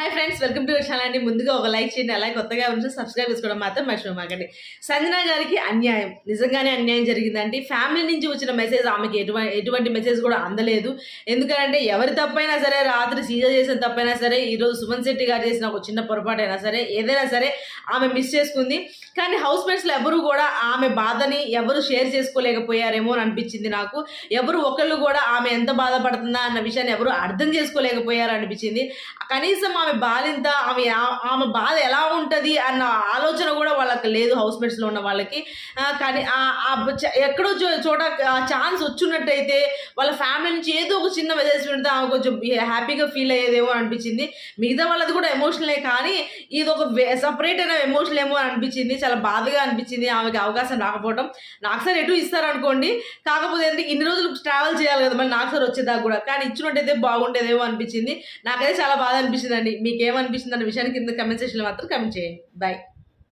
Hi friends, welcome to our channel అండి. ముందుగా ఒక లైక్ చేయండి, అలాగే కొత్తగా ఉంటే సబ్స్క్రైబ్ చేసుకోవడం మాత్రం మర్చిపోమాకండి. సంజన గారికి అన్యాయం, నిజంగానే అన్యాయం జరిగిందండి. ఫ్యామిలీ నుంచి వచ్చిన మెసేజ్ ఆమెకి ఎటువంటి మెసేజ్ కూడా అందలేదు. ఎందుకంటే ఎవరి తప్పైనా సరే, రాత్రి సీజర్ చేసిన తప్పైనా సరే, ఈరోజు సుమన్ శెట్టి గారు చేసిన ఒక చిన్న పొరపాటు అయినా సరే, ఏదైనా సరే ఆమె మిస్ చేసుకుంది. కానీ హౌస్ మేట్స్లో ఎవరు కూడా ఆమె బాధని ఎవరు షేర్ చేసుకోలేకపోయారేమో అని అనిపించింది నాకు. ఎవరు ఒకళ్ళు కూడా ఆమె ఎంత బాధపడుతుందా అన్న విషయాన్ని ఎవరు అర్థం చేసుకోలేకపోయారు అనిపించింది. కనీసం ఆమె బాధ ఎంత, ఆమె బాధ ఎలా ఉంటుంది అన్న ఆలోచన కూడా వాళ్ళకి లేదు, హౌస్ మేట్స్లో ఉన్న వాళ్ళకి. కానీ ఎక్కడో చోట ఛాన్స్ వచ్చున్నట్టయితే వాళ్ళ ఫ్యామిలీ నుంచి ఏదో ఒక చిన్న మెసేజ్ పెడితే ఆమె కొంచెం హ్యాపీగా ఫీల్ అయ్యేదేమో అనిపించింది. మిగతా వాళ్ళది కూడా ఎమోషనలే, కానీ ఇది ఒక సపరేట్ అయిన ఎమోషనల్ ఏమో అనిపించింది. చాలా బాధగా అనిపించింది ఆమెకి అవకాశం రాకపోవడం. నాకు సార్ ఎటు ఇస్తారనుకోండి, కాకపోతే అంటే ఇన్ని రోజులు ట్రావెల్ చేయాలి కదా, మళ్ళీ నాకు సార్ వచ్చేదాకా కూడా. కానీ ఇచ్చినట్టయితే బాగుండేదేమో అనిపించింది. నాకైతే చాలా బాధ అనిపించింది అండి. మీకేమనిపించింది అన్న విషయాన్ని కింద కమెంట్ సెక్షన్లో మాత్రం కమెంట్ చేయండి. బాయ్.